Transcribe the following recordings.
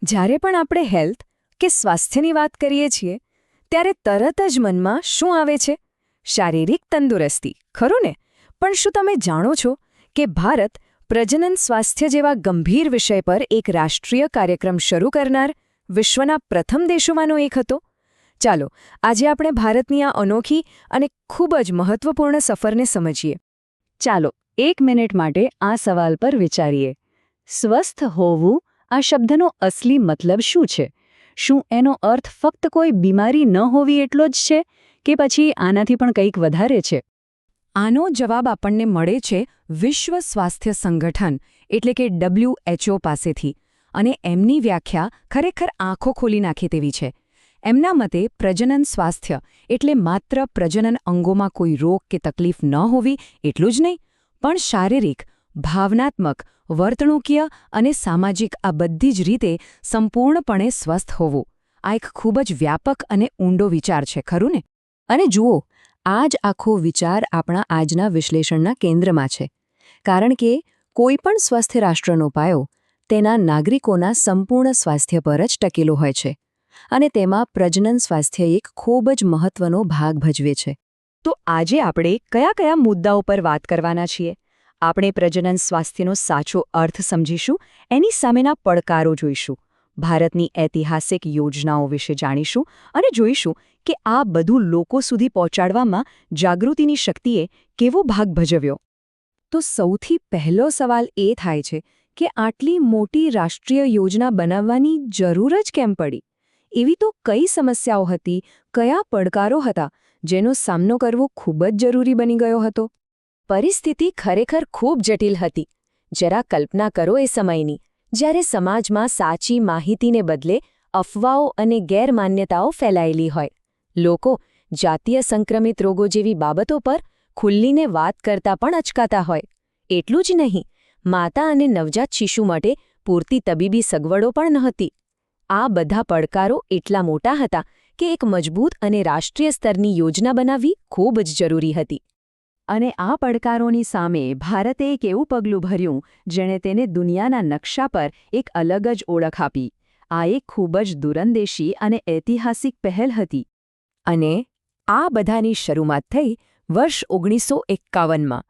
જ્યારે પણ આપણે હેલ્થ કે સ્વાસ્થ્યની વાત કરીએ છીએ ત્યારે તરત જ મનમાં શું આવે છે? શારીરિક તંદુરસ્તી, ખરું ને? પણ શું તમે જાણો છો કે ભારત પ્રજનન સ્વાસ્થ્ય જેવા ગંભીર વિષય પર એક રાષ્ટ્રીય કાર્યક્રમ શરૂ કરનાર વિશ્વના પ્રથમ દેશોમાંનો એક હતો? ચાલો, આજે આપણે ભારતની આ અનોખી અને ખૂબ જ મહત્વપૂર્ણ સફરને સમજીએ. ચાલો, 1 મિનિટ માટે આ સવાલ પર વિચારીએ. સ્વસ્થ હોવું આ શબ્દનો અસલી મતલબ શું છે? શું એનો અર્થ ફક્ત કોઈ બીમારી ન હોવી એટલો જ છે કે પછી આનાથી પણ કંઈક વધારે છે? આનો જવાબ આપણને મળે છે વિશ્વ સ્વાસ્થ્ય સંગઠન એટલે કે WHO પાસેથી, અને એમની વ્યાખ્યા ખરેખર આંખો ખોલી નાખે તેવી છે. એમના મતે પ્રજનન સ્વાસ્થ્ય એટલે માત્ર પ્રજનન અંગોમાં કોઈ રોગ કે તકલીફ ન હોવી એટલું જ નહીં, પણ શારીરિક, ભાવનાત્મક, વર્તણૂકીય અને સામાજિક આ બધી જ રીતે સંપૂર્ણપણે સ્વસ્થ હોવું. આ એક ખૂબ જ વ્યાપક અને ઊંડો વિચાર છે, ખરું ને? અને જુઓ, આ જ આખો વિચાર આપણા આજના વિશ્લેષણના કેન્દ્રમાં છે. કારણ કે કોઈ પણ સ્વસ્થ રાષ્ટ્રનો પાયો તેના નાગરિકોના સંપૂર્ણ સ્વાસ્થ્ય પર જ ટકેલો હોય છે. અને તેમાં પ્રજનન સ્વાસ્થ્ય એક ખૂબ જ મહત્વનો ભાગ ભજવે છે. તો આજે આપણે કયા મુદ્દાઓ પર વાત કરવાના છીએ? આપણે પ્રજનન સ્વાસ્થ્યનો સાચો અર્થ સમજીશું, એની સામેના પડકારો જોઈશું, ભારતની ઐતિહાસિક યોજનાઓ વિશે જાણીશું અને જોઈશું કે આ બધું લોકો સુધી પહોંચાડવામાં જાગૃતિની શક્તિએ કેવો ભાગ ભજવ્યો. તો સૌથી પહેલો સવાલ એ થાય છે કે આટલી મોટી રાષ્ટ્રીય યોજના બનાવવાની જરૂર જ કેમ પડી? એવી તો કઈ સમસ્યાઓ હતી, કયા પડકારો હતા જેનો સામનો કરવો ખૂબ જ જરૂરી બની ગયો હતો? પરિસ્થિતિ ખરેખર ખૂબ જટિલ હતી. જરા કલ્પના કરો એ સમયની, જ્યારે સમાજમાં સાચી માહિતીને બદલે અફવાઓ અને ગેરમાન્યતાઓ ફેલાયેલી હોય. લોકો જાતીય સંક્રમિત રોગો જેવી બાબતો પર ખુલ્લીને વાત કરતા પણ અચકાતા હોય. એટલું જ નહીં, માતા અને નવજાત શિશુ માટે પૂરતી તબીબી સગવડો પણ નહોતી. આ બધા પડકારો એટલા મોટા હતા કે એક મજબૂત અને રાષ્ટ્રીય સ્તરની યોજના બનાવવી ખૂબ જ જરૂરી હતી. અને આ પડકારોની સામે ભારતે એક એવું પગલું ભર્યું જેણે તેને દુનિયાના નકશા પર એક અલગ જ ઓળખ આપી. આ એક ખૂબ જ દૂરંદેશી અને ઐતિહાસિક પહેલ હતી. અને આ બધાની શરૂઆત થઈ વર્ષ 1951માં.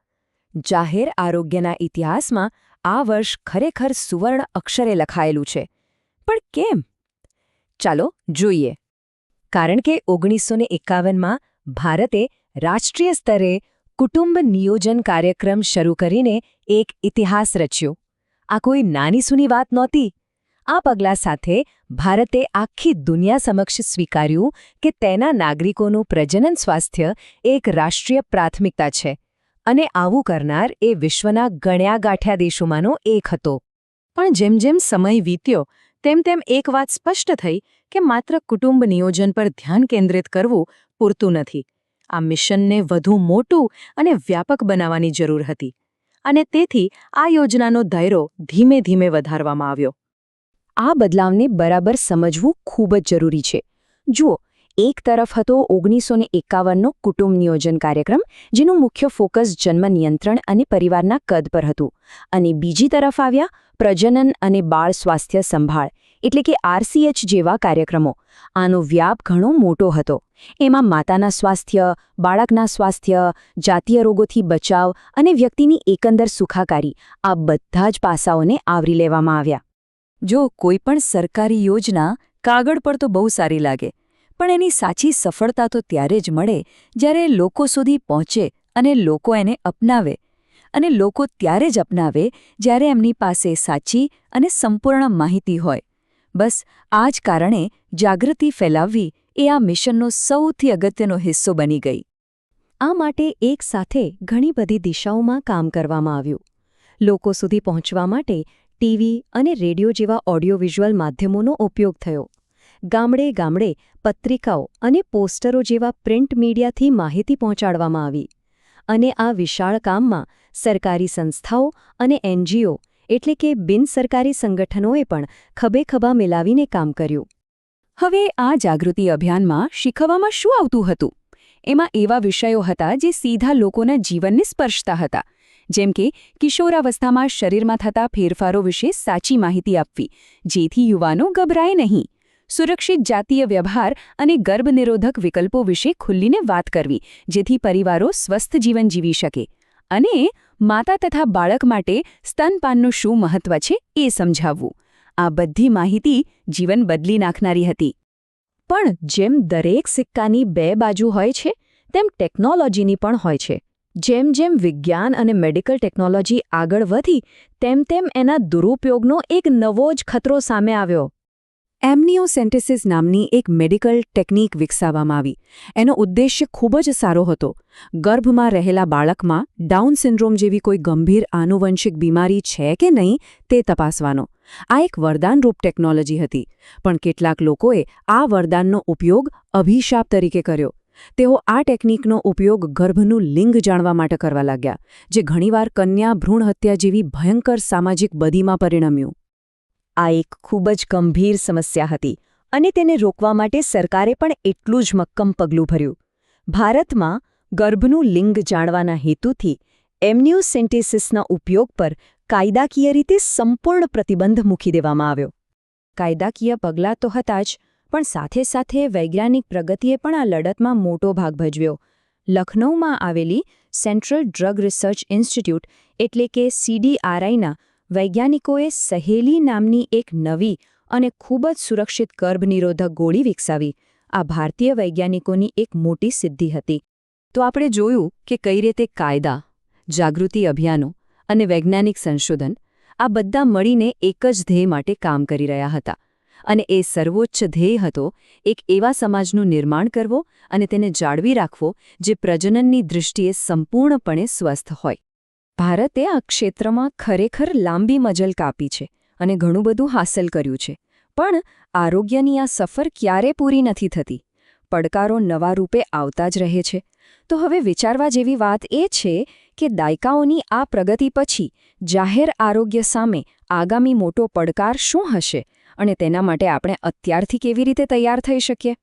જાહેર આરોગ્યના ઇતિહાસમાં આ વર્ષ ખરેખર સુવર્ણ અક્ષરે લખાયેલું છે. પણ કેમ? ચાલો જોઈએ. કારણ કે 1951માં ભારતે રાષ્ટ્રીય સ્તરે કુટુંબ નિયોજન કાર્યક્રમ શરૂ કરીને એક ઇતિહાસ રચ્યો. આ કોઈ નાની સૂની વાત નહોતી. આ પગલા સાથે ભારતે આખી દુનિયા સમક્ષ સ્વીકાર્યું કે તેના નાગરિકોનું પ્રજનન સ્વાસ્થ્ય એક રાષ્ટ્રીય પ્રાથમિકતા છે. અને આવું કરનાર એ વિશ્વના ગણ્યા ગાંઠ્યા દેશોમાંનો એક હતો. પણ જેમ જેમ સમય વીત્યો તેમ તેમ એક વાત સ્પષ્ટ થઈ કે માત્ર કુટુંબ નિયોજન પર ધ્યાન કેન્દ્રિત કરવું પૂરતું નથી. આ મિશનને વધુ મોટું અને વ્યાપક બનાવવાની જરૂર હતી. અને તેથી આ યોજનાનો દાયરો ધીમે ધીમે વધારવામાં આવ્યો. આ બદલાવને બરાબર સમજવું ખૂબ જ જરૂરી છે. જુઓ, એક તરફ હતો 1951નો કુટુંબ નિયોજન કાર્યક્રમ, જેનું મુખ્ય ફોકસ જન્મ નિયંત્રણ અને પરિવારના કદ પર હતું. અને બીજી તરફ આવ્યા પ્રજનન અને બાળ સ્વાસ્થ્ય સંભાળ એટલે કે RCH જેવા કાર્યક્રમો. આનો વ્યાપ ઘણો મોટો હતો. એમાં માતાના સ્વાસ્થ્ય, બાળકના સ્વાસ્થ્ય, જાતીય રોગોથી બચાવ અને વ્યક્તિની એકંદર સુખાકારી, આ બધા જ પાસાઓને આવરી લેવામાં આવ્યા. જો કોઈ પણ સરકારી યોજના કાગળ પર તો બહુ સારી લાગે, પણ એની સાચી સફળતા તો ત્યારે જ મળે જ્યારે લોકો સુધી પહોંચે અને લોકો એને અપનાવે. અને લોકો ત્યારે જ અપનાવે જ્યારે એમની પાસે સાચી અને સંપૂર્ણ માહિતી હોય. બસ આ જ કારણે જાગૃતિ ફેલાવવી એ આ મિશનનો સૌથી અગત્યનો હિસ્સો બની ગઈ. આ માટે એક સાથે ઘણી બધી દિશાઓમાં કામ કરવામાં આવ્યું. લોકો સુધી પહોંચવા માટે ટીવી અને રેડિયો જેવા ઓડિયો વિઝ્યુઅલ માધ્યમોનો ઉપયોગ થયો. ગામડે ગામડે પત્રિકાઓ અને પોસ્ટરો જેવા પ્રિન્ટ મીડિયાથી માહિતી પહોંચાડવામાં આવી. અને આ વિશાળ કામમાં સરકારી સંસ્થાઓ અને NGO એટલે કે બિનસરકારી સંગઠનોએ પણ ખભે ખભા મિલાવીને કામ કર્યું. હવે આ જાગૃતિ અભિયાનમાં શીખવવામાં શું આવતું હતું? એમાં એવા વિષયો હતા જે સીધા લોકોના જીવનને સ્પર્શતા હતા. જેમ કે કિશોરાવસ્થામાં શરીરમાં થતા ફેરફારો વિશે સાચી માહિતી આપવી, જેથી યુવાનો ગભરાય નહીં. સુરક્ષિત જાતીય વ્યવહાર અને ગર્ભનિરોધક વિકલ્પો વિશે ખુલ્લીને વાત કરવી, જેથી પરિવારો સ્વસ્થ જીવન જીવી શકે. અને માતા તથા બાળક માટે સ્તનપાનનું શું મહત્વ છે એ સમજાવવું. આ બધી માહિતી જીવન બદલી નાખનારી હતી. પણ જેમ દરેક સિક્કાની બે બાજુ હોય છે, તેમ ટેકનોલોજીની પણ હોય છે. જેમ જેમ વિજ્ઞાન અને મેડિકલ ટેકનોલોજી આગળ વધી, તેમ તેમ એના દુરુપયોગનો એક નવો જ ખતરો સામે આવ્યો. એમ્નિયોસેન્ટેસિસ નામની એક મેડિકલ ટેકનિક વિકસાવવામાં આવી. એનો ઉદ્દેશ્ય ખૂબ જ સારો હતો. ગર્ભમાં રહેલા બાળકમાં ડાઉન સિન્ડ્રોમ જેવી કોઈ ગંભીર આનુવંશિક બીમારી છે કે નહીં તે તપાસવાનો. આ એક વરદાનરૂપ ટેકનોલોજી હતી, પણ કેટલાક લોકોએ આ વરદાનનો ઉપયોગ અભિશાપ તરીકે કર્યો. તેઓ આ ટેકનિકનો ઉપયોગ ગર્ભનું લિંગ જાણવા માટે કરવા લાગ્યા, જે ઘણીવાર કન્યા ભ્રૂણ હત્યા જેવી ભયંકર સામાજિક બદીમાં પરિણમ્યું. આ એક ખૂબ જ ગંભીર સમસ્યા હતી, અને તેને રોકવા માટે સરકારે પણ એટલું જ મક્કમ પગલું ભર્યું. ભારતમાં ગર્ભનું લિંગ જાણવાના હેતુથી એમ્નિયોસેન્ટેસિસના ઉપયોગ પર કાયદાકીય રીતે સંપૂર્ણ પ્રતિબંધ મૂકી દેવામાં આવ્યો. કાયદાકીય પગલાં તો હતા જ, પણ સાથે સાથે વૈજ્ઞાનિક પ્રગતિએ પણ આ લડતમાં મોટો ભાગ ભજવ્યો. લખનૌમાં આવેલી સેન્ટ્રલ ડ્રગ રિસર્ચ ઇન્સ્ટિટ્યૂટ એટલે કે CDRIના વૈજ્ઞાનિકોએ સહેલી નામની એક નવી અને ખૂબ જ સુરક્ષિત ગર્ભનિરોધક ગોળી વિકસાવી. આ ભારતીય વૈજ્ઞાનિકોની એક મોટી સિદ્ધિ હતી. તો આપણે જોયું કે કઈ રીતે કાયદા, જાગૃતિ અભિયાનો અને વૈજ્ઞાનિક સંશોધન આ બધા મળીને એક જ ધ્યેય માટે કામ કરી રહ્યા હતા. અને એ સર્વોચ્ચ ધ્યેય હતો એક એવા સમાજનું નિર્માણ કરવો અને તેને જાળવી રાખવો જે પ્રજનનની દૃષ્ટિએ સંપૂર્ણપણે સ્વસ્થ હોય. ભારતે આ ક્ષેત્રમાં ખરેખર લાંબી મજલ કાપી છે અને ઘણું બધું હાંસલ કર્યું છે. પણ આરોગ્યની આ સફર ક્યારે પૂરી નથી થતી. પડકારો નવા રૂપે આવતા જ રહે છે. તો હવે વિચારવા જેવી વાત એ છે કે દાયકાઓની આ પ્રગતિ પછી જાહેર આરોગ્ય સામે આગામી મોટો પડકાર શું હશે, અને તેના માટે આપણે અત્યારથી કેવી રીતે તૈયાર થઈ શકીએ.